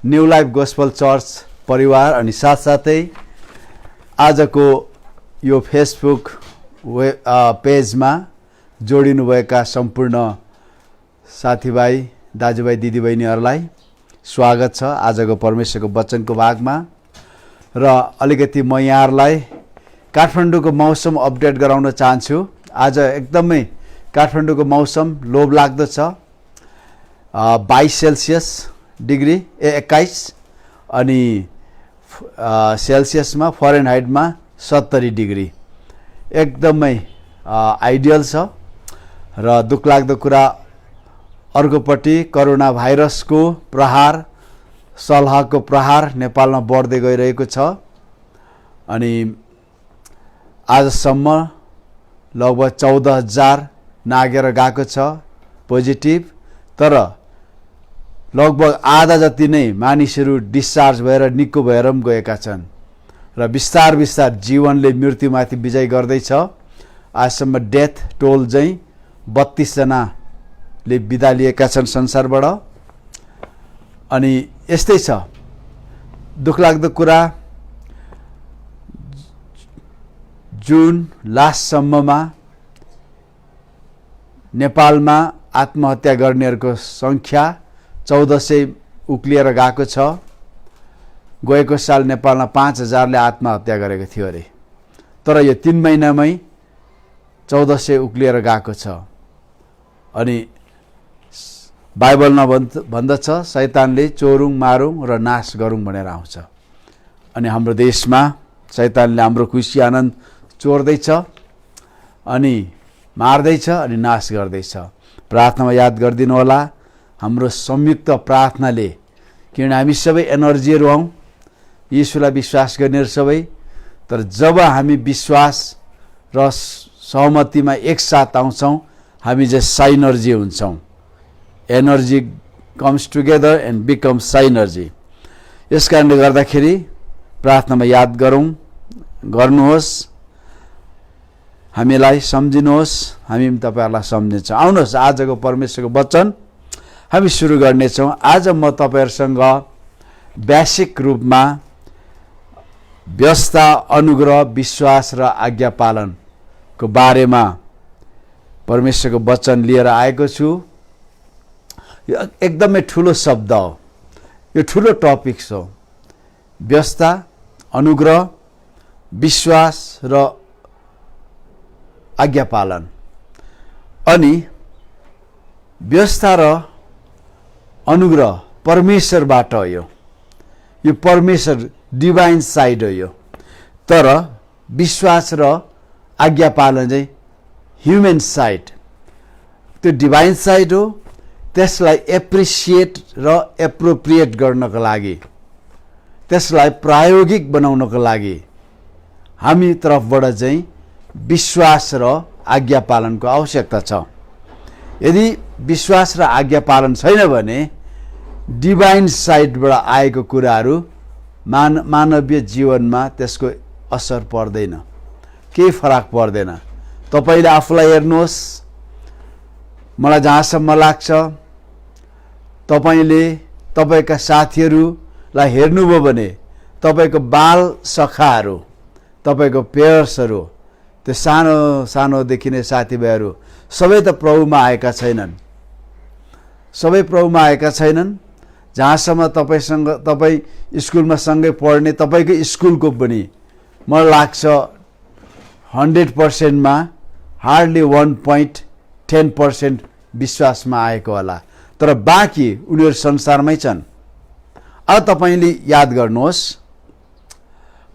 New life gospel church परिवार अनि साथसाथै आजको यो फेसबुक पेजमा जोडिनुभएका सम्पूर्ण साथीभाइ दाजुभाइ दिदीबहिनीहरूलाई स्वागत छ आजको परमेश्वरको वचनको भागमा। र अलिकति म यहाँहरूलाई काठमाडौँको मौसम अपडेट गराउन चाहन्छु। आज एकदमै काठमाडौँको मौसम लोभलाग्दो छ। 22 सेल्सियस डिग्री 21 अनि सेल्सियसमा फरेनहाइटमा 70 डिग्री एकदमै आइडियल छ। र दुखलाग्दो कुरा अर्कोपट्टि कोरोना भाइरसको प्रहार सलहको प्रहार नेपालमा बढ्दै गइरहेको छ अनि आजसम्म लगभग 14,000 नागेर गएको छ पोजिटिभ। तर लगभग आधा जति नै मानिसहरू डिस्चार्ज भएर निको भएर पनि गएका छन् र बिस्तार बिस्तार जीवनले मृत्युमाथि विजय गर्दैछ। आजसम्म डेथ टोल चाहिँ 32 जनाले बिदा लिएका छन् संसारबाट। अनि यस्तै छ दुखलाग्दो कुरा। जुन लास्टसम्ममा नेपालमा आत्महत्या गर्नेहरूको संख्या 1400 उक्लिएर गएको छ। गएको साल नेपालमा 5000ले आत्महत्या गरेको थियो अरे, तर यो 3 महिनामै 1400 उक्लिएर गएको छ। अनि बाइबलमा भन्दछ शैतानले चोरुङ मारुङ र नाश गरुङ भनेर आउँछ। अनि हाम्रो देशमा शैतानले हाम्रो खुसी आनन्द चोर्दैछ अनि मार्दैछ अनि नाश गर्दैछ। प्रार्थनामा याद गरिदिनु होला हाम्रो संयुक्त प्रार्थनाले, किन हामी सबै एनर्जीहरू हौं, यीशुलाई विश्वास गर्नेहरू सबै। तर जब हामी विश्वास र सहमतिमा एकसाथ आउँछौं हामी चाहिँ साइनर्जी हुन्छौं। Energy comes together and becomes synergy. यसकारणले गर्दाखेरि प्रार्थनामा याद गर्नुहोस्, हामीलाई सम्झिनुहोस्, हामी पनि तपाईहरुलाई सम्झिन्छौँ। आउनुहोस् आजको परमेश्वरको वचन हामी सुरु गर्नेछौँ। आज म तपाईहरुसँग बेसिक रूपमा व्यवस्था, अनुग्रह, विश्वास र आज्ञा पालनको बारेमा परमेश्वरको वचन लिएर आएको छु। यो एकदमै ठुलो शब्द हो, यो ठुलो टपिक हो। व्यवस्था, अनुग्रह, विश्वास र आज्ञा पालन। अनि व्यवस्था र अनुग्रह परमेश्वरबाट हो। यो परमेश्वर डिभाइन साइड हो यो। तर विश्वास र आज्ञा पालन चाहिँ ह्युमन साइड। त्यो डिभाइन साइड हो। त्यसलाई एप्रिसिएट र एप्रोप्रिएट गर्नको लागि, त्यसलाई प्रायोगिक बनाउनको लागि हामी तर्फबाट चाहिँ विश्वास र आज्ञा पालनको आवश्यकता छ। यदि विश्वास र आज्ञा पालन छैन भने डिभाइन साइडबाट आएको कुराहरू मानवीय जीवनमा त्यसको असर पर्दैन, केही फरक पर्दैन। तपाईले आफूलाई हेर्नुहोस्, मलाई जहाँसम्म लाग्छ तपाईले तपाईका साथीहरूलाई हेर्नुभयो भने तपाईको बाल सखाहरू, तपाईको पेयर्सहरू, त्यो सानो सानोदेखि नै साथीभाइहरू सबै त प्रभुमा आएका छैनन्। सबै प्रभुमा आएका छैनन्। जहाँसम्म तपाई स्कुलमा सँगै पढ्ने तपाईको स्कुलको पनि मलाई लाग्छ 100% मा हार्डली 1.10% विश्वासमा आएको होला। तर बाँकी उनीहरू संसारमै छन्। अब तपाईले याद गर्नुहोस्,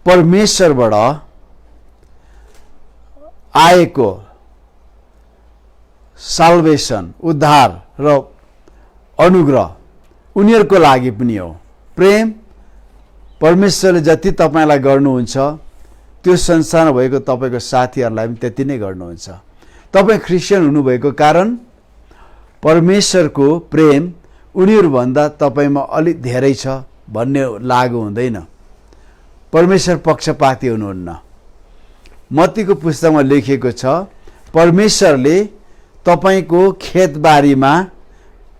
परमेश्वरबाट आएको साल्भेसन, उद्धार र अनुग्रह उनीहरूको लागि पनि हो। प्रेम परमेश्वरले जति तपाईलाई गर्नुहुन्छ त्यो संसारमा भएको तपाईको साथीहरूलाई पनि त्यति नै गर्नुहुन्छ। तपाई ख्रिस्चियन हुनुभएको कारण परमेश्वरको प्रेम उनीहरूभन्दा तपाईमा अलि धेरै छ भन्ने लागु हुँदैन। परमेश्वर पक्षपाती हुनुहुन्न। मत्तीको पुस्तकमा लेखिएको छ परमेश्वरले तपाईको खेतबारीमा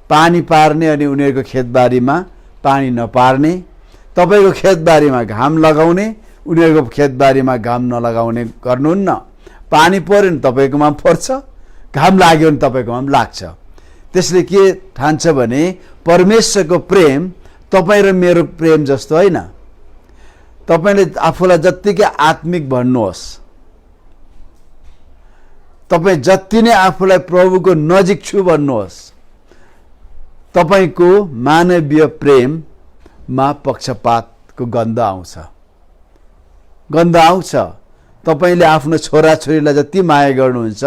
पानी पार्ने अनि उनीहरूको खेतबारीमा पानी नपार्ने, तपाईको खेतबारीमा घाम लगाउने उनीहरूको खेतबारीमा घाम नलगाउने गर्नुहुन्न। पानी पर्यो भने तपाईकोमा पर्छ, घाम लाग्यो भने तपाईकोमा लाग्छ। त्यसले के ठान्छ भने परमेश्वरको प्रेम तपाईँ र मेरो प्रेम जस्तो होइन। तपाईले आफूलाई जत्तिकै आत्मिक भन्नुहोस्, तपाईँ जति नै आफूलाई प्रभुको नजिक छु भन्नुहोस्, तपाईको मानवीय प्रेममा पक्षपातको गन्ध आउँछ। तपाईले आफ्नो छोराछोरीलाई जति माया गर्नुहुन्छ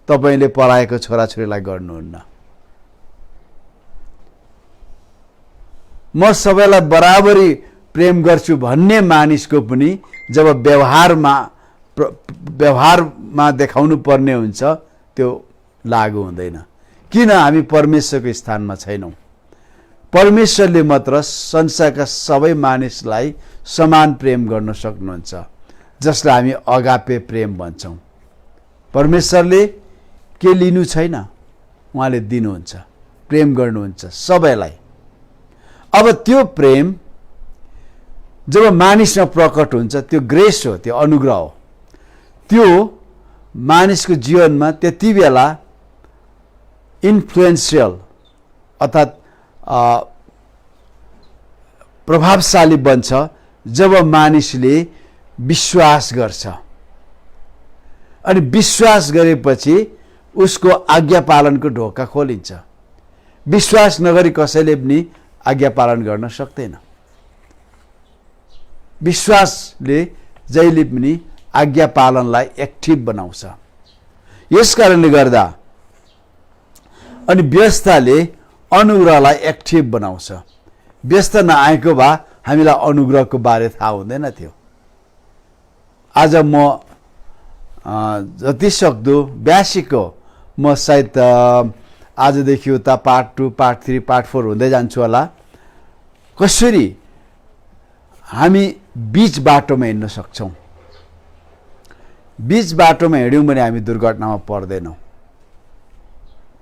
तपाईले पराएको छोराछोरीलाई गर्नुहुन्न। म सबैलाई बराबरी प्रेम गर्छु भन्ने मानिसको पनि जब व्यवहारमा देखाउनु पर्ने हुन्छ त्यो लागू हुँदैन। किन? हामी परमेश्वरको स्थानमा छैनौँ। परमेश्वरले मात्र संसारका सबै मानिसलाई समान प्रेम गर्न सक्नुहुन्छ, जसलाई हामी अगापे प्रेम भन्छौँ। परमेश्वरले के लिनु छैन, उहाँले दिनुहुन्छ, प्रेम गर्नुहुन्छ सबैलाई। अब त्यो प्रेम जब मानिसमा प्रकट हुन्छ त्यो ग्रेस हो, त्यो अनुग्रह हो। त्यो मानिसको जीवनमा त्यति बेला इन्फ्लुएन्सियल अर्थात् प्रभावशाली बन्छ जब मानिसले विश्वास गर्छ। अनि विश्वास गरेपछि उसको आज्ञा पालनको ढोका खोलिन्छ। विश्वास नगरी कसैले पनि आज्ञा पालन गर्न सक्दैन। विश्वासले जहिले पनि आज्ञा पालनलाई एक्टिभ बनाउँछ। यस कारणले गर्दा अनि व्यवस्थाले अनुग्रहलाई एक्टिभ बनाउँछ। व्यवस्था नआएको भए हामीलाई अनुग्रहको बारे थाहा हुँदैन थियो। आज म जति सक्दो बेसिकको म सायद आजदेखि उता पार्ट 2, पार्ट 3, पार्ट 4 हुँदै जान्छु होला। कसरी हामी बीच बाटोमा हिँड्न सक्छौँ। बीच बाटोमा हिँड्यौँ भने हामी दुर्घटनामा पर्दैनौँ।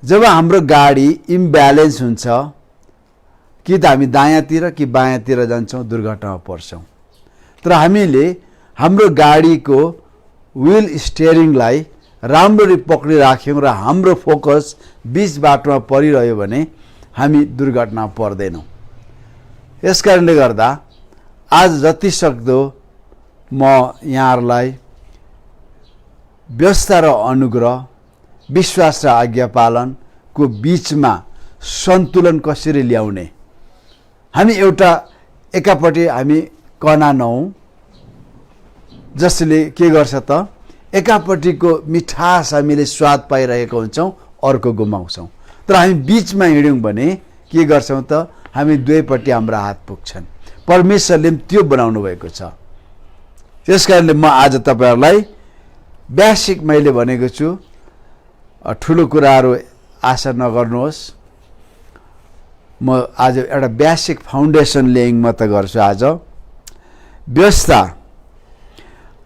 जब हाम्रो गाडी इम्ब्यालेन्स हुन्छ, कि त हामी दायाँतिर कि बायाँतिर जान्छौँ, दुर्घटनामा पर्छौँ। तर हामीले हाम्रो गाडीको व्हील स्टियरिङलाई राम्ररी पक्रिराख्यौँ र हाम्रो फोकस बीच बाटोमा परिरह्यो भने हामी दुर्घटनामा पर्दैनौँ। यस कारणले गर्दा आज जति सक्दो म यहाँहरूलाई व्यवस्था र अनुग्रह, विश्वास र आज्ञा पालनको बीचमा सन्तुलन कसरी ल्याउने, हामी एउटा एकापट्टि हामी कना नहौँ जसले के गर्छ त एकापट्टिको मिठास हामीले स्वाद पाइरहेको हुन्छौँ, अर्को गुमाउँछौँ। तर हामी बीचमा हिँड्यौँ भने के गर्छौँ त हामी दुवैपट्टि हाम्रा हात पुग्छन्। परमेश्वरले त्यो बनाउनु भएको छ। त्यस कारणले म आज तपाईहरुलाई बेसिक मैले भनेको छु, ठुलो कुराहरू आशा नगर्नुहोस्। म आज एउटा बेसिक फाउन्डेसन लेइङ म त गर्छु आज। व्यवस्था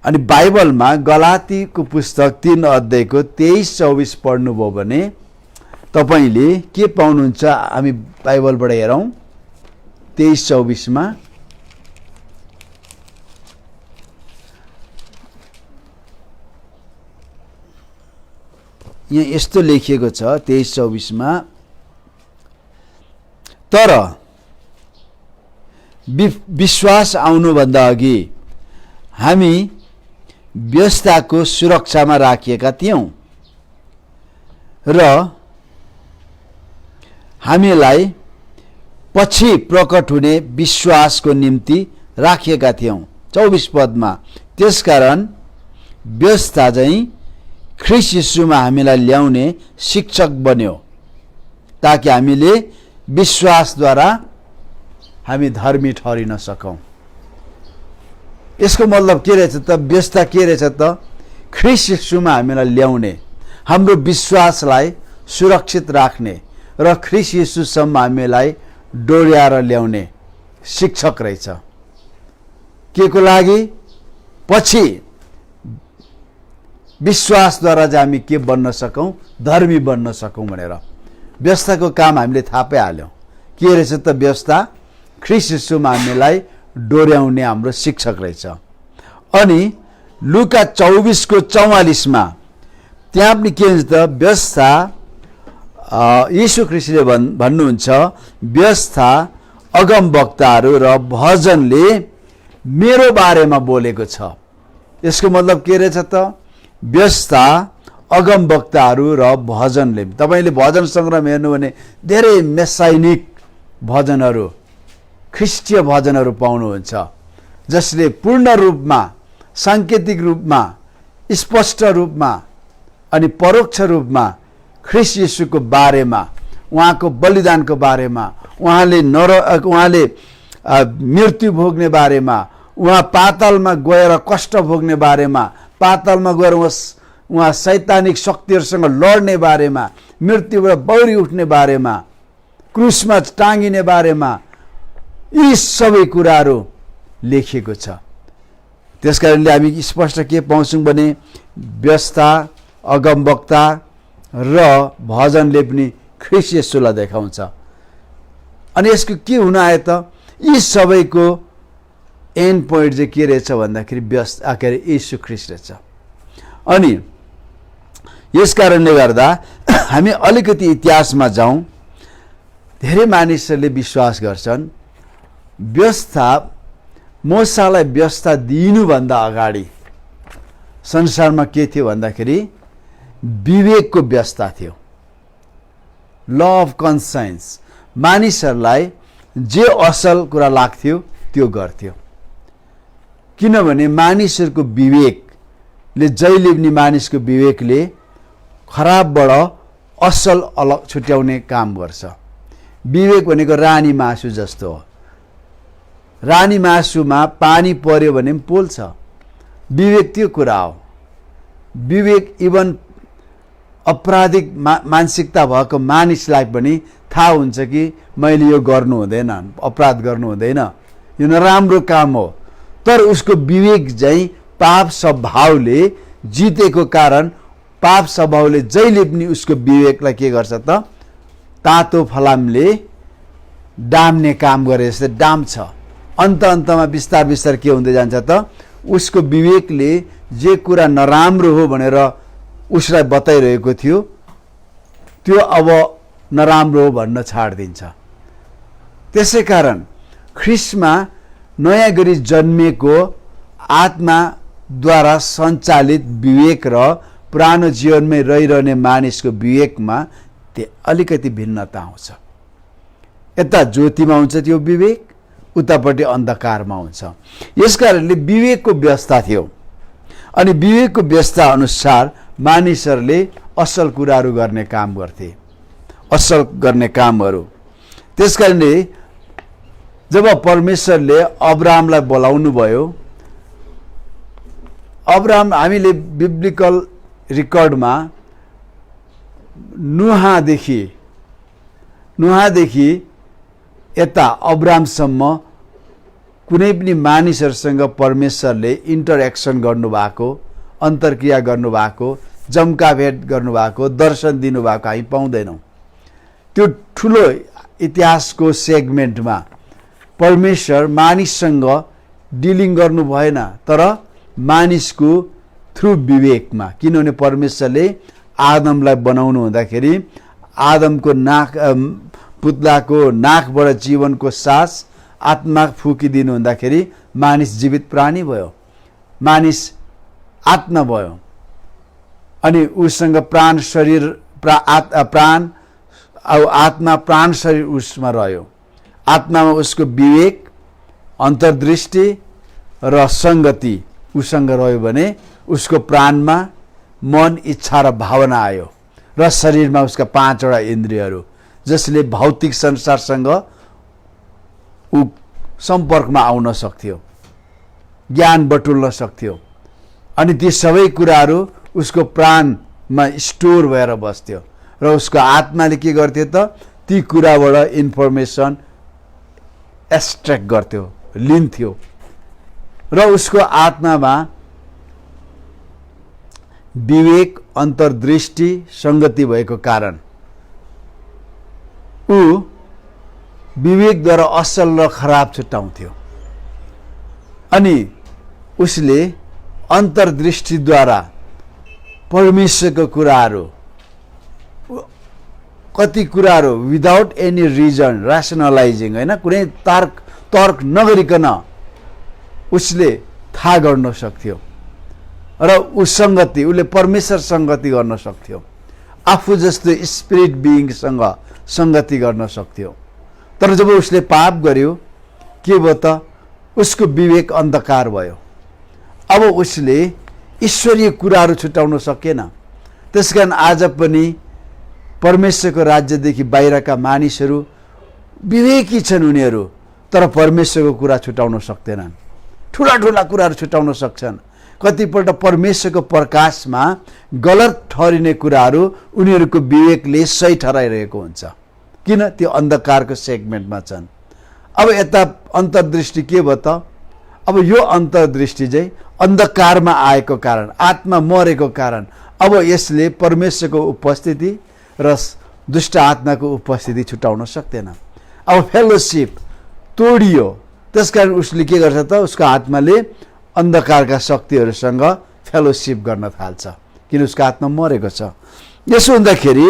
अनि बाइबलमा गलातीको पुस्तक 3 अध्यायको 23-24 पढ्नुभयो भने तपाईले के पाउनुहुन्छ? हामी बाइबलबाट हेरौँ 23-24 मा यहाँ यस्तो लेखिएको छ 23-24 मा, तर विश्वास आउनुभन्दा अघि हामी व्यवस्थाको सुरक्षामा राखिएका थियौं र हामीलाई पछि प्रकट हुने विश्वासको निम्ति राखिएका थियौं। 24 पदमा, त्यसकारण व्यवस्था चाहिँ ख्रीष्ट यीशुमा हामीलाई ल्याउने शिक्षक बन्यो ताकि हामीले विश्वासद्वारा हामी धर्मी ठहरिन सकौं। यसको मतलब के रहेछ त? व्यवस्था के रहेछ त? ख्रीष्ट यीशुमा हामीलाई ल्याउने, हाम्रो विश्वासलाई सुरक्षित राख्ने र ख्रीष्ट यीशुसम्म हामीलाई डोर्याएर ल्याउने शिक्षक रहेछ। के को लागि? पछि विश्वासद्वारा चाहिँ हामी के बन्न सकौं? धर्मी बन्न सकौं भनेर। व्यवस्थाको काम हामीले थाहा पाइहाल्यौँ के रहेछ त व्यवस्था ख्रीष्ट येशूमा हामीलाई डोर्याउने हाम्रो शिक्षक रहेछ। अनि लुका 24:44 त्यहाँ पनि के हुन्छ त व्यवस्था यीशु ख्रीष्टले भन्नुहुन्छ व्यवस्था अगमवक्ताहरू र भजनले मेरो बारेमा बोलेको छ। यसको मतलब के रहेछ त व्यवस्था अगमवक्ताहरू र भजनले। तपाईले भजन सङ्ग्रह हेर्नु भने धेरै मेसाइनिक भजनहरू ख्रिस्टीय भजनहरू पाउनुहुन्छ जसले पूर्ण रूपमा सांकेतिक रूपमा स्पष्ट रूपमा अनि परोक्ष रूपमा ख्रीष्ट येशूको बारेमा उहाँको बलिदानको बारेमा उहाँले मृत्यु भोग्ने बारेमा उहाँ पातालमा गएर कष्ट भोग्ने बारेमा पातालमा गएर उहाँ शैतानिक शक्तिहरूसँग लड्ने बारेमा मृत्युबाट बौरी उठ्ने बारेमा क्रुसमा टाँगिने बारेमा यी सबै कुराहरू लेखिएको छ। त्यसकारणले हामी स्पष्ट के पाउँछौँ भने व्यवस्था अगमवक्ता र भजनले पनि ख्रीष्ट येशूलाई देखाउँछ। अनि यसको के हुन आयो त यी सबैको एन्ड पोइन्ट चाहिँ के रहेछ भन्दाखेरि व्यवस्था के अरे येशू ख्रीष्ट रहेछ। अनि यस कारणले गर्दा हामी अलिकति इतिहासमा जाउँ। धेरै मानिसहरूले विश्वास गर्छन् व्यवस्था मूसालाई व्यवस्था दिनुभन्दा अगाडि संसारमा के थियो भन्दाखेरि विवेकको व्यवस्था थियो। ल अफ कन्साइन्स मानिसहरूलाई जे असल कुरा लाग्थ्यो त्यो गर्थ्यो किनभने मानिसहरूको विवेकले जहिले पनि मानिसको विवेकले खराबबाट असल अलग छुट्याउने काम गर्छ। विवेक भनेको रानी मासु जस्तो हो। रानी मासुमा पानी पर्यो भने पनि पोल्छ। विवेक त्यो कुरा हो। विवेक इभन अपराधिक मानसिकता भएको मानिसलाई पनि थाहा हुन्छ कि मैले यो गर्नु हुँदैन, अपराध गर्नु हुँदैन, यो नराम्रो काम हो। तर उसको विवेक चाहिँ पाप स्वभावले जितेको कारण पाप स्वभावले जहिले पनि उसको विवेकलाई के गर्छ त तातो फलामले डाम्ने काम गरे जस्तै डाम्छ। अन्तमा बिस्तार बिस्तार के हुँदै जान्छ त उसको विवेकले जे कुरा नराम्रो हो भनेर उसलाई बताइरहेको थियो त्यो अब नराम्रो हो भन्न छाडिदिन्छ। त्यसै कारण ख्रीष्टमा नयाँ गरी जन्मेको आत्माद्वारा सञ्चालित विवेक र पुरानो जीवनमै रहिरहने मानिसको विवेकमा अलिकति भिन्नता आउँछ। यता ज्योतिमा हुन्छ त्यो विवेक, उतापट्टि अन्धकारमा हुन्छ। यसकारणले विवेकको व्यवस्था थियो अनि विवेकको व्यवस्था अनुसार मानिसहरूले असल कुराहरू गर्ने काम गर्थे, असल गर्ने कामहरू। त्यसकारणले जब परमेश्वरले अब्राहमलाई बोलाउनु भयो, अब्राहम हामीले बिब्लिकल रेकर्डमा नुहादेखि यता अब्राहमसम्म कुनै पनि मानिसहरूसँग परमेश्वरले इन्टरेक्सन गर्नुभएको, अन्तर्क्रिया गर्नुभएको, जम्काभेट गर्नुभएको, दर्शन दिनुभएको हामी पाउँदैनौँ। त्यो ठुलो इतिहासको सेगमेन्टमा परमेश्वर मानिससँग डिलिङ गर्नु भएन, तर मानिसको थ्रु विवेकमा। किनभने परमेश्वरले आदमलाई बनाउनु हुँदाखेरि आदमको पुतलाको नाकबाट जीवनको सास आत्मा फुकिदिनु हुँदाखेरि मानिस जीवित प्राणी भयो, मानिस आत्मा भयो। अनि उसँग प्राण शरीर प्राण आत्मा प्राण शरीर उसमा रह्यो। आत्मामा उसको विवेक, अन्तर्दृष्टि र संगति उसँग रह्यो भने उसको प्राणमा मन, इच्छा र भावना आयो र शरीरमा उसका 5वटा इन्द्रियहरू जसले भौतिक संसारसँग ऊ सम्पर्कमा आउन सक्थ्यो, ज्ञान बटुल्न सक्थ्यो। अनि ती सबै कुराहरू उसको प्राणमा स्टोर भएर बस्थ्यो र उसको आत्माले के गर्थ्यो त ती कुराबाट इन्फर्मेसन एक्सट्र्याक्ट गर्थ्यो, लिन्थ्यो र उसको आत्मामा विवेक, अन्तर्दृष्टि, संगति भएको कारण ऊ विवेकद्वारा असल र खराब छुट्याउँथ्यो अनि उसले अन्तर्दृष्टिद्वारा परमेश्वरको कुराहरू कति कुराहरू विदाउट एनी रिजन ऱ्यासनलाइजिङ होइन कुनै तर्क नगरिकन उसले थाहा गर्न सक्थ्यो र उसले परमेश्वर सङ्गति गर्न सक्थ्यो आफू जस्तो स्पिरिट बिइङसँग सङ्गति गर्न सक्थ्यो तर जब उसले पाप गर्यो के भयो त उसको विवेक अन्धकार भयो अब उसले ईश्वरीय कुराहरू छुटाउन सकेन त्यसकारण आज पनि परमेश्वरको राज्यदेखि बाहिरका मानिसहरू विवेकी छन् उनीहरू तर परमेश्वरको कुरा छुटाउन सक्दैनन् ठुला ठुला कुराहरू छुटाउन सक्छन् कतिपल्ट परमेश्वरको प्रकाशमा गलत ठहरिने कुराहरू उनीहरूको विवेकले सही ठहराइरहेको हुन्छ किन त्यो अन्धकारको सेगमेन्टमा छन् अब यता अन्तर्दृष्टि के भयो त अब यो अन्तर्दृष्टि चाहिँ अन्धकारमा आएको कारण आत्मा मरेको कारण अब यसले परमेश्वरको उपस्थिति र दुष्ट आत्माको उपस्थिति छुटाउन सक्दैन अब फेलोशिप तोडियो त्यसकारण उसले के गर्छ त उसको आत्माले अन्धकारका शक्तिहरूसँग फेलोशिप गर्न थाल्छ किन उसको आत्मा मरेको छ यसो हुँदाखेरि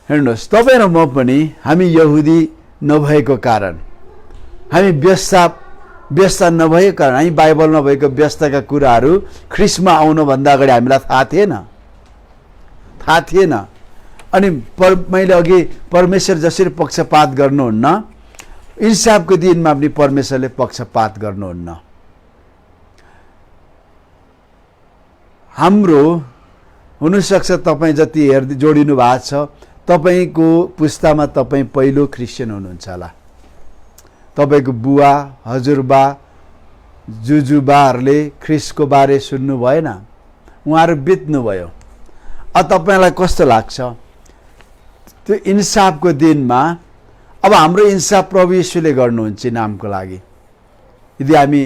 हेर्नुहोस् तपाईँ र म पनि हामी यहुदी नभएको कारण हामी व्यस्त नभएको कारण हामी बाइबल नभएको व्यस्तका कुराहरू ख्रिस्टमा आउनुभन्दा अगाडि हामीलाई थाहा थिएन अनि मैले अघि परमेश्वर जसरी पक्षपात गर्नुहुन्न इन्साफको दिनमा पनि परमेश्वरले पक्षपात गर्नुहुन्न हाम्रो हुनसक्छ तपाईँ जति जोडिनु भएको छ तपाईको पुस्तामा तपाईँ पहिलो क्रिस्चियन हुनुहुन्छ होला तपाईको बुवा हजुरबा जुजुबाहरूले ख्रिस्टको बारे सुन्नु भएन उहाँहरू बित्नुभयो तपाईलाई कस्तो लाग्छ त्यो इन्साफको दिनमा अब हाम्रो इन्साफ प्रभु येशूले गर्नुहुन्छ नामको लागि यदि हामी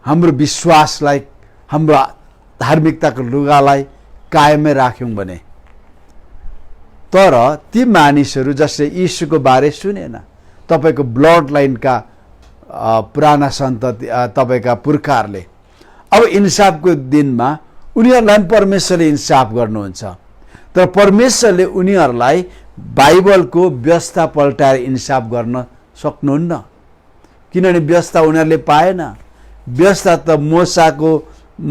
हाम्रो विश्वासलाई हाम्रो धार्मिकताको लुगालाई कायमै राख्यौं भने तर ती मानिसहरू जसले येशूको बारे सुनेन तपाईको ब्लड लाइनका पुराना सन्तति तपाईका पुर्खाहरूले अब इन्साफको दिनमा उनीहरूलाई परमेश्वरले इन्साफ गर्नुहुन्छ तर परमेश्वरले उनीहरूलाई बाइबलको व्यवस्था पल्टाएर इन्साफ गर्न सक्नुहुन्न किनभने व्यवस्था उनीहरूले पाएन व्यवस्था त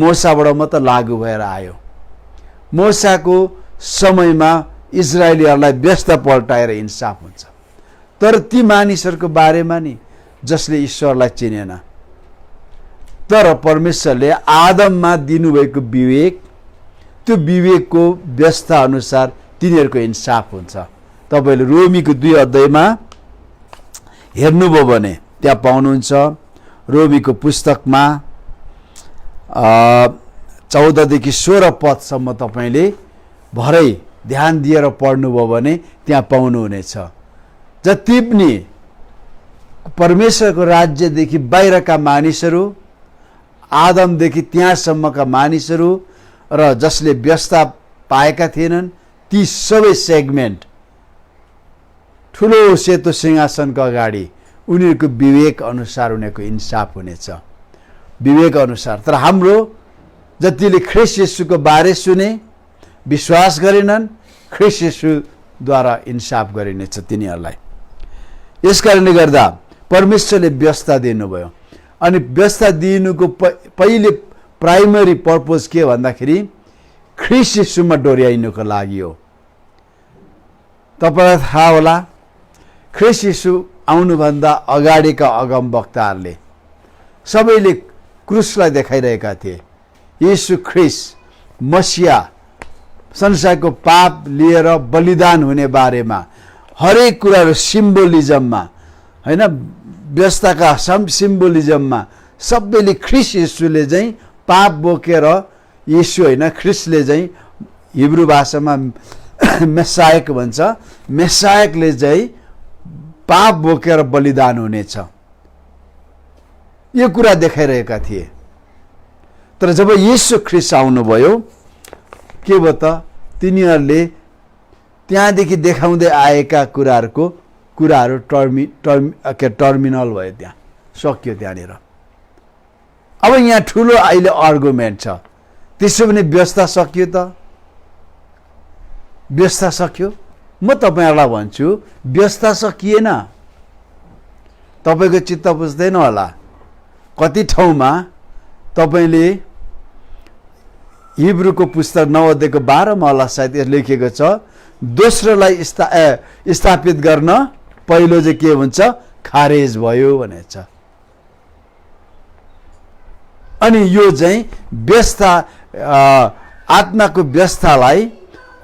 मोसाबाट मात्र लागू भएर आयो मोसाको समयमा इजरायलीहरूलाई व्यवस्था पल्टाएर इन्साफ हुन्छ तर ती मानिसहरूको बारेमा नि जसले ईश्वरलाई चिनेन तर परमेश्वरले आदममा दिनुभएको विवेक त्यो विवेकको व्यवस्था अनुसार तिनीहरूको इन्साफ हुन्छ तपाईले रोमीको 2 अध्यायमा हेर्नुभयो भने त्यहाँ पाउनुहुन्छ रोमीको पुस्तकमा 14 देखि 16 पदसम्म तपाईले भरै ध्यान दिएर पढ्नुभयो भने त्यहाँ पाउनुहुनेछ जति पनि परमेश्वरको राज्यदेखि बाहिरका मानिसहरू आदमदेखि त्यहाँसम्मका मानिसहरू र जसले व्यवस्था पाएका थिएनन् ती सबै सेगमेन्ट ठुलो सेतो सिंहासनको अगाडि उनीहरूको विवेक अनुसार उनीहरूको इन्साफ हुनेछ विवेक अनुसार तर हाम्रो जतिले ख्रिस्ट येशूको बारे सुने विश्वास गरेनन् ख्रिस्ट येशूद्वारा इन्साफ गरिनेछ तिनीहरूलाई यसकारणले गर्दा परमेश्वरले व्यवस्था दिनुभयो अनि व्यवस्था दिनुको पहिले प्राइमरी पर्पज के भन्दाखेरि ख्रिस्ट येशूमा डोर्याइनुको लागि हो तपाईलाई थाहा होला ख्रिस्ट येशू आउनुभन्दा अगाडिका अगमवक्ताहरूले सबैले क्रुसलाई देखाइरहेका थिए येशू ख्रिस्ट मसिया संसारको पाप लिएर बलिदान हुने बारेमा हरेक कुराहरु सिम्बोलिजममा हैन व्यवस्थाका सिम्बोलिजममा सबैले ख्रिस्ट येशूले चाहिँ पाप बोकेर येशू हैन ख्रिस्टले चाहिँ हिब्रू भाषामा मेसायक भन्छ मेसायकले चाहिँ पाप बोकेर बलिदान हुनेछ यो कुरा देखाइरहेका थिए तर जब येशू ख्रिस्ट आउनुभयो के भयो त त्यहाँदेखि देखाउँदै आएका कुराहरू टर्मिनल भयो, त्यहाँ सकियो त्यहाँनिर। अब यहाँ ठुलो अहिले आर्गुमेन्ट छ, त्यसो भने व्यवस्था सकियो त? व्यवस्था सक्यो? म तपाईँहरूलाई भन्छु व्यवस्था सकिएन। तपाईँको चित्त बुझ्दैन होला। कति ठाउँमा तपाईँले हिब्रूको पुस्तक 9 अध्यायको 12मा होला सायद लेखेको छ, दोस्रोलाई स्थापित गर्न पहिलो चाहिँ के हुन्छ? खारेज भयो भनेको छ। अनि यो चाहिँ व्यवस्था, आत्माको व्यवस्थालाई,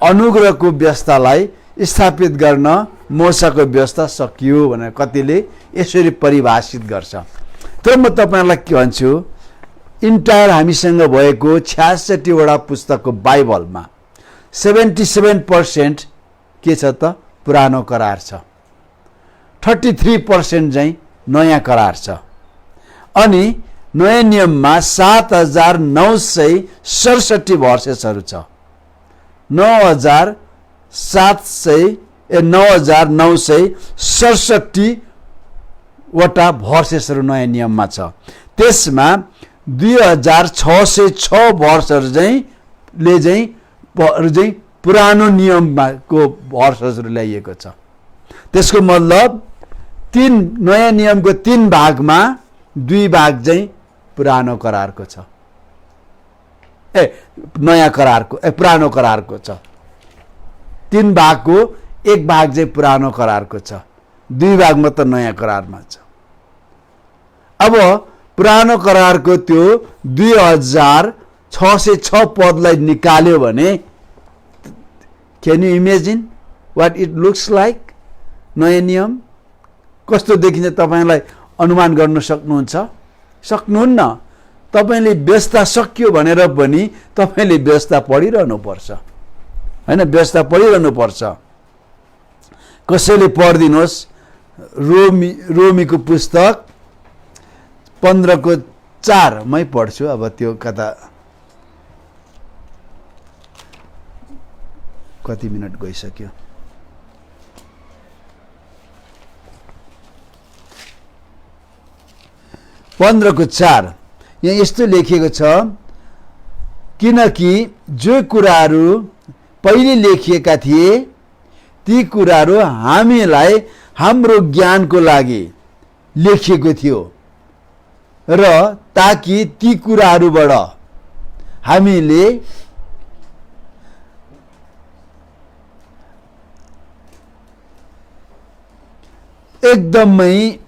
अनुग्रहको व्यवस्थालाई स्थापित गर्न मोसाको व्यवस्था सकियो भनेर कतिले यसरी परिभाषित गर्छ। तर म तपाईँहरूलाई के भन्छु, इन्टायर हामीसँग भएको 66 वटा पुस्तकको बाइबलमा 77% के छ त? पुरानो करार छ। 33% चाहिँ नयाँ करार छ। अनि नयाँ नियममा 7967 भर्सेसहरू छ। 9967 वटा भर्सेसहरू नयाँ नियममा छ। त्यसमा 2606 भर्सहरू चाहिँ पुरानो नियमको भर्सहरू ल्याइएको छ। त्यसको मतलब नयाँ नियमको 3 भागमा 2 भाग चाहिँ पुरानो करारको छ, पुरानो करारको छ। 3 भागको 1 भाग चाहिँ पुरानो करारको छ, 2 भाग मात्र नयाँ करारमा छ। अब पुरानो करारको त्यो 2606 पदलाई निकाल्यो भने can you imagine what it looks like? नयाँ नियम कस्तो देखिन्छ? तपाईँलाई अनुमान गर्न सक्नुहुन्छ? सक्नुहुन्न। तपाईँले व्यवस्था सकियो भनेर पनि तपाईँले व्यवस्था पढिरहनु पर्छ, होइन? व्यवस्था पढिरहनु पर्छ। कसैले पढिदिनुहोस् रोमीको पुस्तक 15:4 मै पढ्छु। अब त्यो कति मिनट गइसक्यो? पन्ध्रको 4 यहाँ यस्तो लेखिएको छ, किनकि जो कुराहरू पहिले लेखिएका थिए ती कुराहरू हामीलाई हाम्रो ज्ञानको लागि लेखिएको थियो र ताकि ती कुराहरूबाट हामीले एकदमै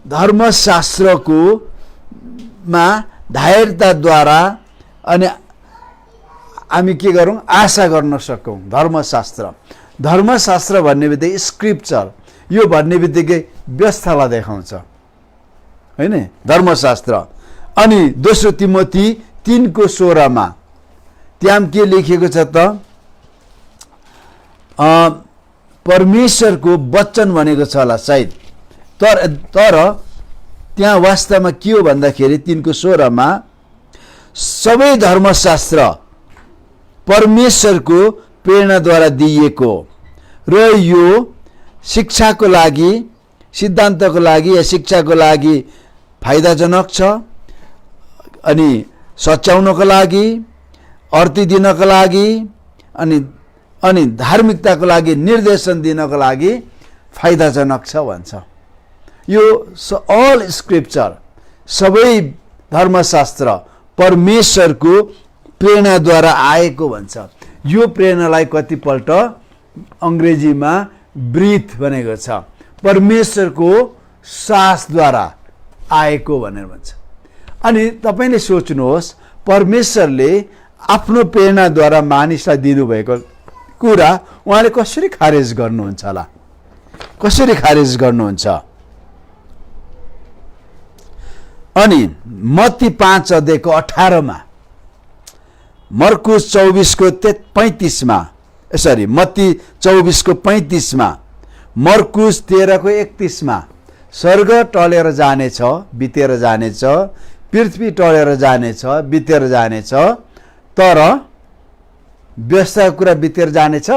धर्मशास्त्रको धायरताद्वारा अनि हामी के गरौँ? आशा गर्न सकौँ। धर्मशास्त्र भन्ने बित्तिकै स्क्रिप्चर, यो भन्ने बित्तिकै व्यवस्थालाई देखाउँछ, होइन? धर्मशास्त्र। अनि 2 तिमोथी 3:16 त्यहाँ के लेखिएको छ त? परमेश्वरको वचन भनेको छ होला सायद, तर त्यहाँ वास्तवमा के हो भन्दाखेरि 3:16 सबै धर्मशास्त्र परमेश्वरको प्रेरणाद्वारा दिइएको र यो शिक्षाको लागि, सिद्धान्तको लागि या शिक्षाको लागि फाइदाजनक छ, अनि सच्याउनको लागि, अर्थी दिनको लागि, अनि धार्मिकताको लागि निर्देशन दिनको लागि फाइदाजनक छ भन्छ। यो अल स्क्रिप्चर, सबै धर्मशास्त्र परमेश्वरको प्रेरणाद्वारा आएको भन्छ। यो प्रेरणालाई कतिपल्ट अङ्ग्रेजीमा ब्रीथ भनेको छ, परमेश्वरको सासद्वारा आएको भनेर भन्छ। अनि तपाईँले सोच्नुहोस्, परमेश्वरले आफ्नो प्रेरणाद्वारा मानिसलाई दिनुभएको कुरा उहाँले कसरी खारेज गर्नुहुन्छ होला? कसरी खारेज गर्नुहुन्छ? अनि मत्ती 5:18 मर्कुस 24:35 मत्ती 24:35 मर्कुस 13:31 स्वर्ग टलेर जानेछ, बितेर जानेछ, पृथ्वी टलेर जानेछ, बितेर जानेछ, तर व्यवस्थाको कुरा बितेर जानेछ?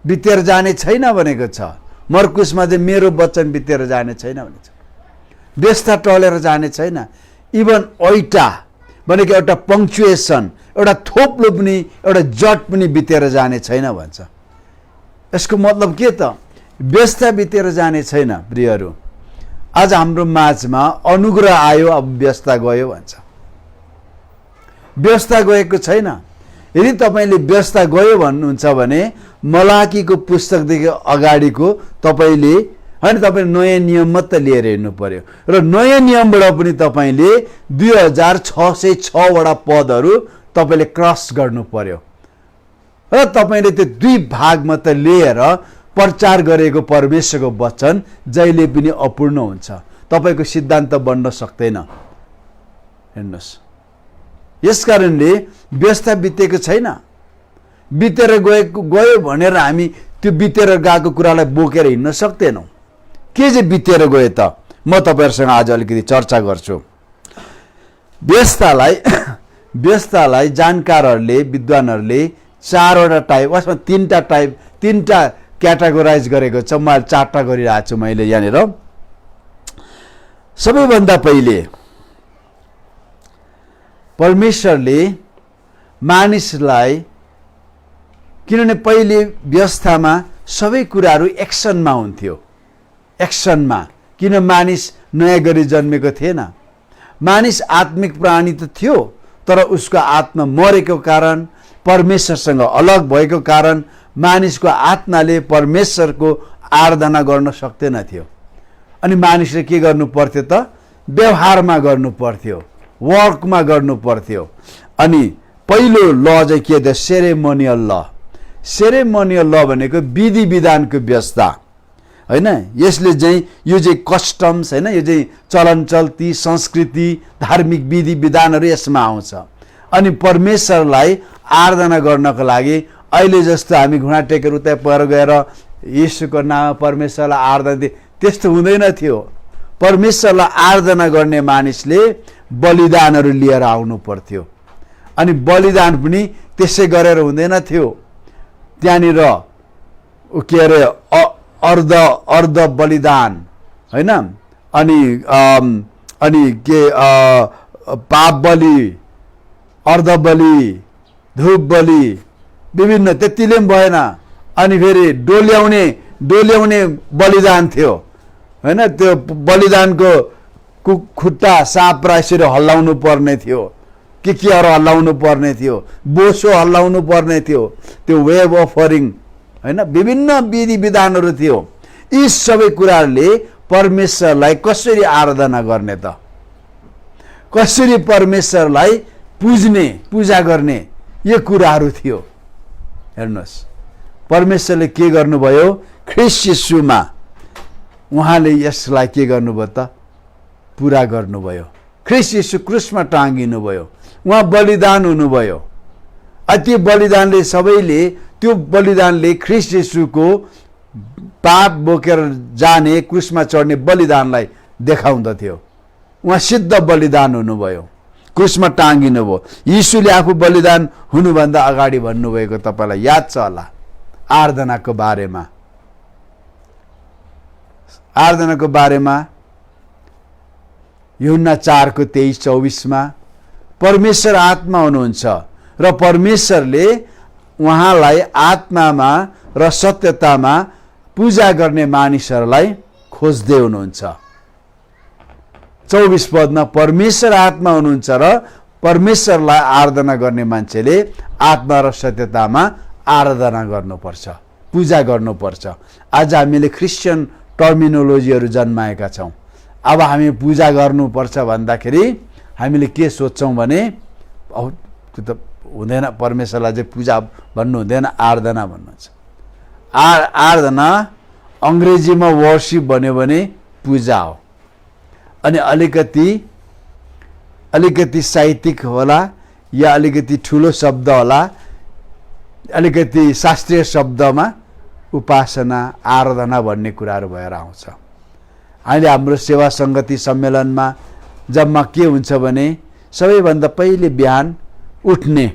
बितेर जाने छैन भनेको छ। मर्कुसमा चाहिँ मेरो वचन बितेर जाने छैन भनेको छ। व्यवस्था टलेर जाने छैन। इभन ऐटा भनेको एउटा पङ्क्चुएसन, एउटा थोप्लो पनि, एउटा जट पनि बितेर जाने छैन भन्छ। यसको मतलब के त? व्यवस्था बितेर जाने छैन। प्रियहरू, आज हाम्रो माझमा अनुग्रह आयो, अब व्यवस्था गयो भन्छ। व्यवस्था गएको छैन। यदि तपाईँले व्यवस्था गयो भन्नुहुन्छ भने मलाकीको पुस्तकदेखि अगाडिको तपाईँले नयाँ नियम मात्रै लिएर हिँड्नु पर्यो। र नयाँ नियमबाट पनि तपाईँले 2606 वटा पदहरू तपाईँले क्रस गर्नु पर्यो। र तपाईँले त्यो 2 भाग मात्रै लिएर प्रचार गरेको परमेश्वरको वचन जहिले पनि अपूर्ण हुन्छ। तपाईँको सिद्धान्त बन्न सक्दैन। हेर्नुहोस्, यसकारणले व्यवस्था बितेको छैन। बितेर गयो भनेर हामी त्यो बितेर गएको कुरालाई बोकेर हिँड्न सक्दैनौँ। के चाहिँ बितेर गयो त? म तपाईँहरूसँग आज अलिकति चर्चा गर्छु। व्यवस्थालाई जानकारहरूले, विद्वानहरूले 4वटा टाइप, वास्तवमा 3टा टाइप, 3टा क्याटेगोराइज गरेको छ। म 4टा गरिरहेको छु मैले यहाँनिर। सबैभन्दा पहिले परमेश्वरले मानिसलाई, किनभने पहिले व्यवस्थामा सबै कुराहरू एक्सनमा हुन्थ्यो। एक्सनमा, किन मानिस नयाँ गरी जन्मेको थिएन। मानिस आत्मिक प्राणी त थियो, तर उसको आत्मा मरेको कारण, परमेश्वरसँग अलग भएको कारण मानिसको आत्माले परमेश्वरको आराधना गर्न सक्दैन थियो। अनि मानिसले के गर्नु पर्थ्यो त? व्यवहारमा गर्नु पर्थ्यो, वर्कमा गर्नु पर्थ्यो। अनि पहिलो ल चाहिँ के थियो? सेरेमोनियल ल। सेरेमोनियल ल भनेको विधि विधानको व्यवस्था होइन। यसले चाहिँ यो चाहिँ कस्टम्स होइन, यो चाहिँ चलन चल्ती, संस्कृति, धार्मिक विधि विधानहरू यसमा आउँछ। अनि परमेश्वरलाई आराधना गर्नको लागि अहिले जस्तो हामी घुँडा टेकेर उता पर गएर येशूको नाममा परमेश्वरलाई आराधना दिए त्यस्तो हुँदैन थियो। परमेश्वरलाई आराधना गर्ने मानिसले बलिदानहरू लिएर आउनु पर्थ्यो। अनि बलिदान पनि त्यसै गरेर हुँदैन थियो। त्यहाँनिर के अरे अर्ध बलिदान होइन, अनि के पाप बलि, अर्ध बलि, धूप बलि, विभिन्न, त्यतिले पनि भएन। अनि फेरि डोल्याउने बलिदान थियो होइन। त्यो बलिदानको खुट्टा साँप यसरी हल्लाउनु पर्ने थियो, केहरू हल्लाउनु पर्ने थियो, बोसो हल्लाउनु पर्ने थियो, त्यो वेभ अफरिङ होइन, विभिन्न विधि विधानहरू थियो। यी सबै कुराहरूले परमेश्वरलाई कसरी आराधना गर्ने त? कसरी परमेश्वरलाई पूजा गर्ने, यो कुराहरू थियो। हेर्नुहोस्, परमेश्वरले के गर्नुभयो? ख्रीष्ट येशूमा उहाँले यसलाई के गर्नुभयो त? पुरा गर्नुभयो। ख्रीष्ट येशू क्रुसमा टाँगिनुभयो, उहाँ बलिदान हुनुभयो। त्यो बलिदानले ख्रीष्ट येशूको पाप बोकेर जाने, क्रुसमा चढ्ने बलिदानलाई देखाउँदथ्यो। उहाँ सिद्ध बलिदान हुनुभयो, क्रुसमा टाँगिनुभयो। यीशुले आफू बलिदान हुनुभन्दा अगाडि भन्नुभएको तपाईँलाई याद छ होला आराधनाको बारेमा। यूहन्ना 4:23-24 परमेश्वर आत्मा हुनुहुन्छ र परमेश्वरले उहाँलाई आत्मामा र सत्यतामा पूजा गर्ने मानिसहरूलाई खोज्दै हुनुहुन्छ। 24 पदमा परमेश्वर आत्मा हुनुहुन्छ र परमेश्वरलाई आराधना गर्ने मान्छेले आत्मा र सत्यतामा आराधना गर्नुपर्छ, पूजा गर्नुपर्छ। आज हामीले क्रिस्चियन टर्मिनोलोजीहरू जन्माएका छौँ। अब हामी पूजा गर्नुपर्छ भन्दाखेरि हामीले के सोच्छौँ भने त्यो त हुँदैन, परमेश्वरलाई चाहिँ पूजा भन्नु हुँदैन, आराधना भन्नुहुन्छ। आराधना अङ्ग्रेजीमा वर्शिप भन्यो भने पूजा हो। अनि अलिकति साहित्यिक होला या अलिकति ठुलो शब्द होला, अलिकति शास्त्रीय शब्दमा उपासना, आराधना भन्ने कुराहरू भएर आउँछ। अहिले हाम्रो सेवा सङ्गति सम्मेलनमा जम्मा के हुन्छ भने सबैभन्दा पहिले बिहान उठ्ने